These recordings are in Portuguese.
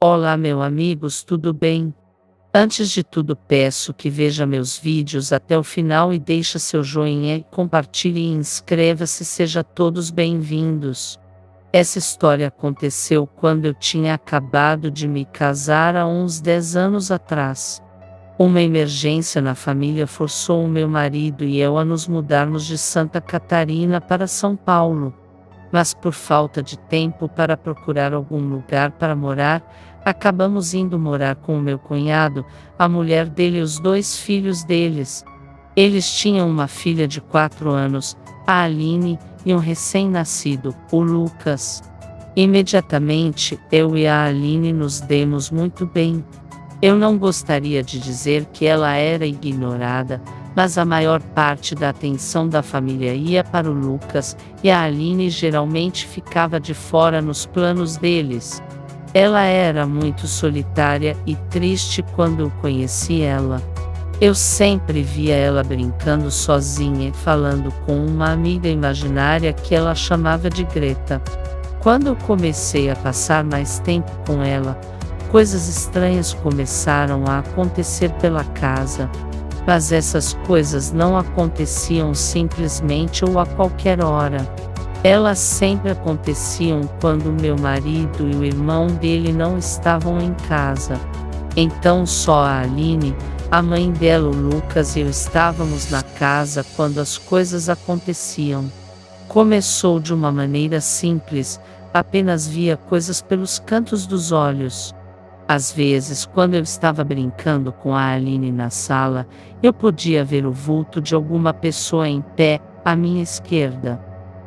Olá, meus amigos, tudo bem? Antes de tudo, peço que veja meus vídeos até o final e deixe seu joinha, compartilhe e inscreva-se. Seja todos bem-vindos. Essa história aconteceu quando eu tinha acabado de me casar há uns 10 anos atrás. Uma emergência na família forçou o meu marido e eu a nos mudarmos de Santa Catarina para São Paulo. Mas por falta de tempo para procurar algum lugar para morar, acabamos indo morar com o meu cunhado, a mulher dele e os 2 filhos deles. Eles tinham uma filha de 4 anos, a Aline, e um recém-nascido, o Lucas. Imediatamente, eu e a Aline nos demos muito bem. Eu não gostaria de dizer que ela era ignorada, mas a maior parte da atenção da família ia para o Lucas, e a Aline geralmente ficava de fora nos planos deles. Ela era muito solitária e triste quando eu conheci ela. Eu sempre via ela brincando sozinha e falando com uma amiga imaginária que ela chamava de Greta. Quando eu comecei a passar mais tempo com ela, coisas estranhas começaram a acontecer pela casa. Mas essas coisas não aconteciam simplesmente ou a qualquer hora. Elas sempre aconteciam quando meu marido e o irmão dele não estavam em casa. Então só a Aline, a mãe dela, o Lucas e eu estávamos na casa quando as coisas aconteciam. Começou de uma maneira simples, apenas via coisas pelos cantos dos olhos. Às vezes, quando eu estava brincando com a Aline na sala, eu podia ver o vulto de alguma pessoa em pé, à minha esquerda.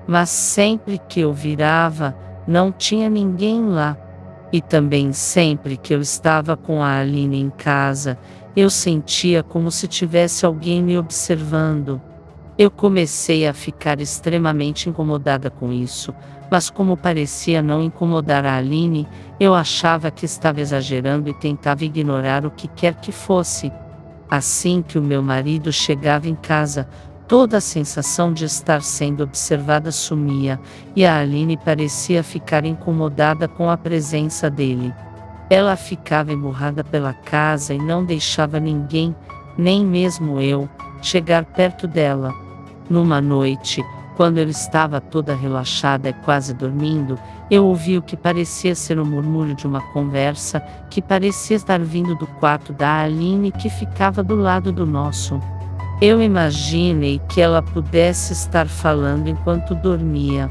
Mas sempre que eu virava, não tinha ninguém lá. E também sempre que eu estava com a Aline em casa, eu sentia como se tivesse alguém me observando. Eu comecei a ficar extremamente incomodada com isso, mas como parecia não incomodar a Aline, eu achava que estava exagerando e tentava ignorar o que quer que fosse. Assim que o meu marido chegava em casa, toda a sensação de estar sendo observada sumia, e a Aline parecia ficar incomodada com a presença dele. Ela ficava emburrada pela casa e não deixava ninguém, nem mesmo eu, chegar perto dela. Numa noite, quando eu estava toda relaxada e quase dormindo, eu ouvi o que parecia ser o murmúrio de uma conversa, que parecia estar vindo do quarto da Aline que ficava do lado do nosso. Eu imaginei que ela pudesse estar falando enquanto dormia.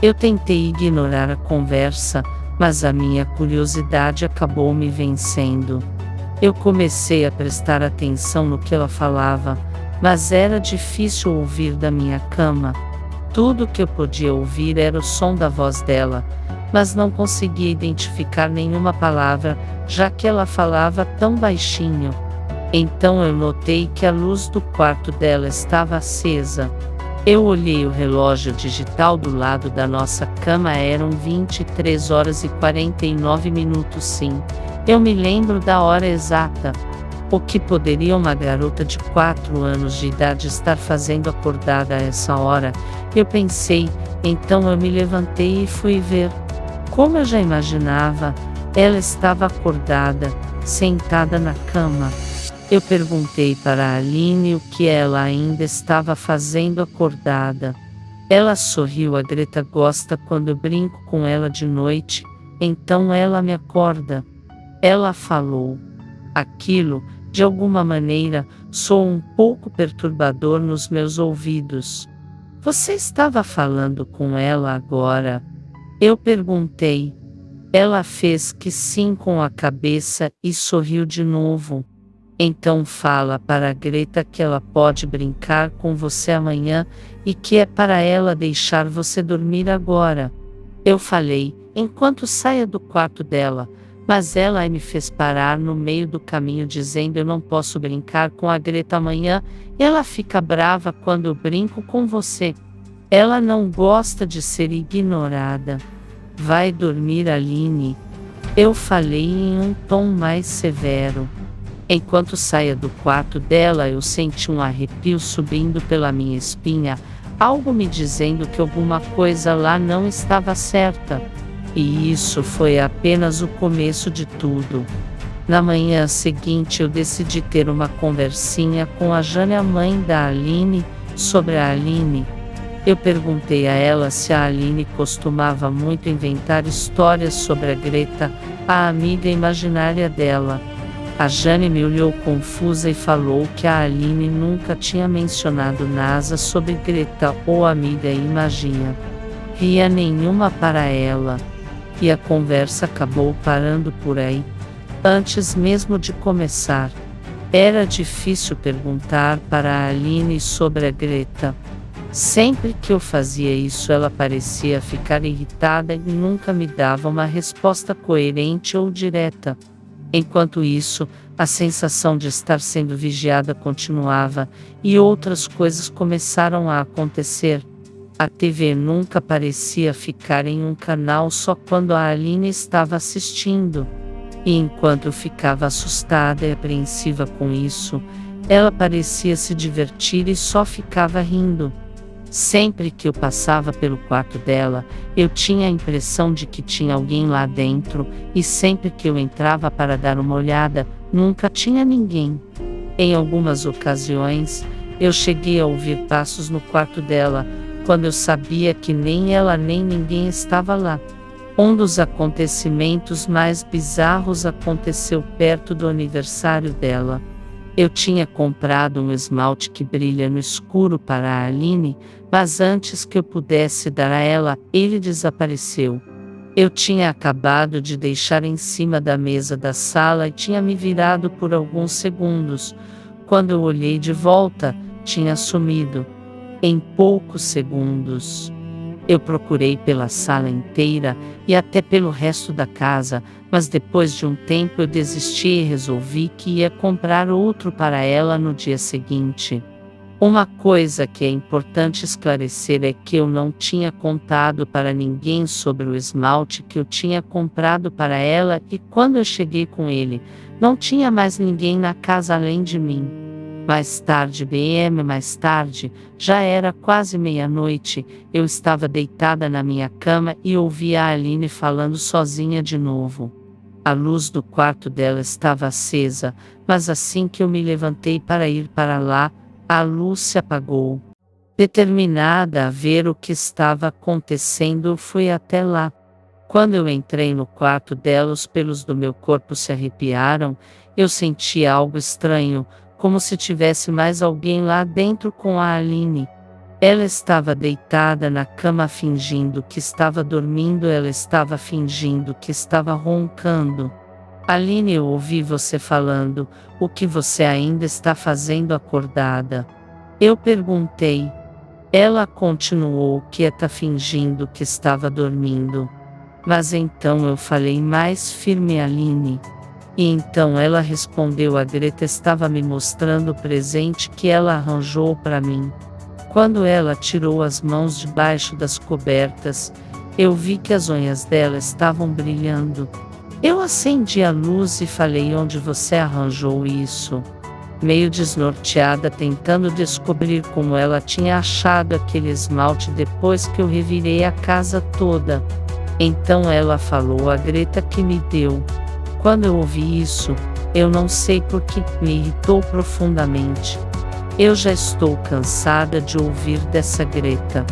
Eu tentei ignorar a conversa, mas a minha curiosidade acabou me vencendo. Eu comecei a prestar atenção no que ela falava, mas era difícil ouvir da minha cama. Tudo que eu podia ouvir era o som da voz dela, mas não conseguia identificar nenhuma palavra, já que ela falava tão baixinho. Então eu notei que a luz do quarto dela estava acesa. Eu olhei o relógio digital do lado da nossa cama, eram 23 horas e 49 minutos. Sim, eu me lembro da hora exata. O que poderia uma garota de 4 anos de idade estar fazendo acordada a essa hora? Eu pensei, então eu me levantei e fui ver. Como eu já imaginava, ela estava acordada, sentada na cama. Eu perguntei para a Aline o que ela ainda estava fazendo acordada. Ela sorriu. A Greta gosta quando eu brinco com ela de noite, então ela me acorda. Ela falou. Aquilo, de alguma maneira, soou um pouco perturbador nos meus ouvidos. Você estava falando com ela agora? Eu perguntei. Ela fez que sim com a cabeça e sorriu de novo. Então fala para a Greta que ela pode brincar com você amanhã e que é para ela deixar você dormir agora. Eu falei, enquanto saia do quarto dela, mas ela me fez parar no meio do caminho dizendo eu não posso brincar com a Greta amanhã, ela fica brava quando eu brinco com você. Ela não gosta de ser ignorada. Vai dormir, Aline. Eu falei em um tom mais severo. Enquanto saía do quarto dela, eu senti um arrepio subindo pela minha espinha, algo me dizendo que alguma coisa lá não estava certa. E isso foi apenas o começo de tudo. Na manhã seguinte eu decidi ter uma conversinha com a Jane, a mãe da Aline, sobre a Aline. Eu perguntei a ela se a Aline costumava muito inventar histórias sobre a Greta, a amiga imaginária dela. A Jane me olhou confusa e falou que a Aline nunca tinha mencionado nada sobre Greta ou amiga imagina. Ria nenhuma para ela. E a conversa acabou parando por aí. Antes mesmo de começar, era difícil perguntar para a Aline sobre a Greta. Sempre que eu fazia isso, ela parecia ficar irritada e nunca me dava uma resposta coerente ou direta. Enquanto isso, a sensação de estar sendo vigiada continuava, e outras coisas começaram a acontecer. A TV nunca parecia ficar em um canal só quando a Aline estava assistindo. E enquanto eu ficava assustada e apreensiva com isso, ela parecia se divertir e só ficava rindo. Sempre que eu passava pelo quarto dela, eu tinha a impressão de que tinha alguém lá dentro, e sempre que eu entrava para dar uma olhada, nunca tinha ninguém. Em algumas ocasiões, eu cheguei a ouvir passos no quarto dela, quando eu sabia que nem ela nem ninguém estava lá. Um dos acontecimentos mais bizarros aconteceu perto do aniversário dela. Eu tinha comprado um esmalte que brilha no escuro para a Aline, mas antes que eu pudesse dar a ela, ele desapareceu. Eu tinha acabado de deixar em cima da mesa da sala e tinha me virado por alguns segundos. Quando eu olhei de volta, tinha sumido. Em poucos segundos. Eu procurei pela sala inteira e até pelo resto da casa, mas depois de um tempo eu desisti e resolvi que ia comprar outro para ela no dia seguinte. Uma coisa que é importante esclarecer é que eu não tinha contado para ninguém sobre o esmalte que eu tinha comprado para ela, e quando eu cheguei com ele, não tinha mais ninguém na casa além de mim. Mais tarde, já era quase meia-noite, eu estava deitada na minha cama e ouvi a Aline falando sozinha de novo. A luz do quarto dela estava acesa, mas assim que eu me levantei para ir para lá, a luz se apagou. Determinada a ver o que estava acontecendo, eu fui até lá. Quando eu entrei no quarto dela, os pelos do meu corpo se arrepiaram, eu senti algo estranho, como se tivesse mais alguém lá dentro com a Aline. Ela estava deitada na cama fingindo que estava dormindo, ela estava fingindo que estava roncando. Aline, eu ouvi você falando, o que você ainda está fazendo acordada? Eu perguntei. Ela continuou quieta fingindo que estava dormindo. Mas então eu falei mais firme, Aline. E então ela respondeu, a Greta estava me mostrando o presente que ela arranjou para mim. Quando ela tirou as mãos debaixo das cobertas, eu vi que as unhas dela estavam brilhando. Eu acendi a luz e falei, onde você arranjou isso? Meio desnorteada, tentando descobrir como ela tinha achado aquele esmalte depois que eu revirei a casa toda. Então ela falou, a Greta que me deu. Quando eu ouvi isso, eu não sei por que me irritou profundamente. Eu já estou cansada de ouvir dessa Greta.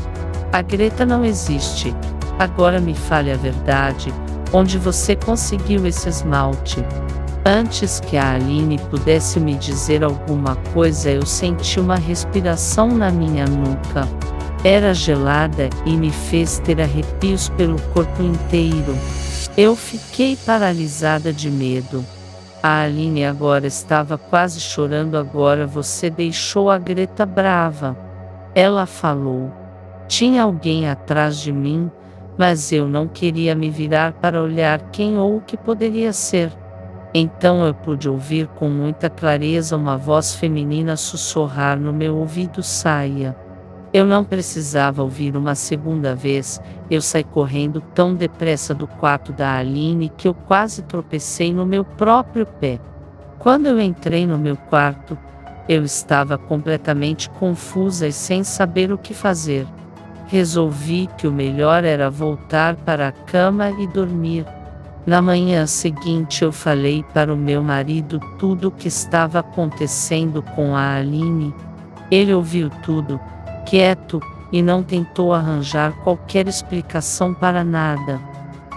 A Greta não existe. Agora me fale a verdade, onde você conseguiu esse esmalte? Antes que a Aline pudesse me dizer alguma coisa, eu senti uma respiração na minha nuca. Era gelada e me fez ter arrepios pelo corpo inteiro. Eu fiquei paralisada de medo. A Aline agora estava quase chorando. Agora você deixou a Greta brava. Ela falou. Tinha alguém atrás de mim, mas eu não queria me virar para olhar quem ou o que poderia ser. Então eu pude ouvir com muita clareza uma voz feminina sussurrar no meu ouvido, saia. Eu não precisava ouvir uma segunda vez, eu saí correndo tão depressa do quarto da Aline que eu quase tropecei no meu próprio pé. Quando eu entrei no meu quarto, eu estava completamente confusa e sem saber o que fazer. Resolvi que o melhor era voltar para a cama e dormir. Na manhã seguinte eu falei para o meu marido tudo o que estava acontecendo com a Aline. Ele ouviu tudo, quieto, e não tentou arranjar qualquer explicação para nada.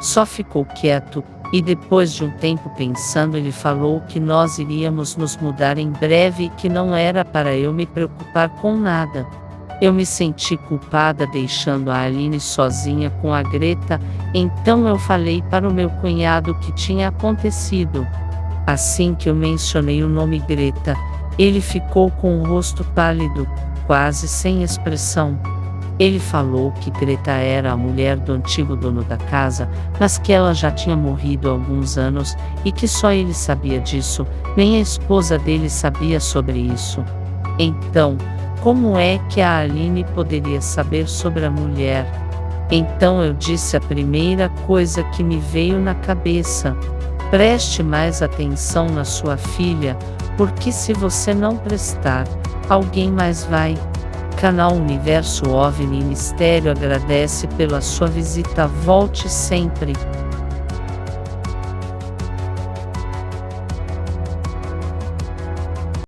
Só ficou quieto, e depois de um tempo pensando ele falou que nós iríamos nos mudar em breve e que não era para eu me preocupar com nada. Eu me senti culpada deixando a Aline sozinha com a Greta, então eu falei para o meu cunhado o que tinha acontecido. Assim que eu mencionei o nome Greta, ele ficou com o rosto pálido, quase sem expressão. Ele falou que Greta era a mulher do antigo dono da casa, mas que ela já tinha morrido há alguns anos e que só ele sabia disso, nem a esposa dele sabia sobre isso. Então, como é que a Aline poderia saber sobre a mulher? Então eu disse a primeira coisa que me veio na cabeça: preste mais atenção na sua filha, porque se você não prestar, alguém mais vai. Canal Universo OVNI Mistério agradece pela sua visita. Volte sempre.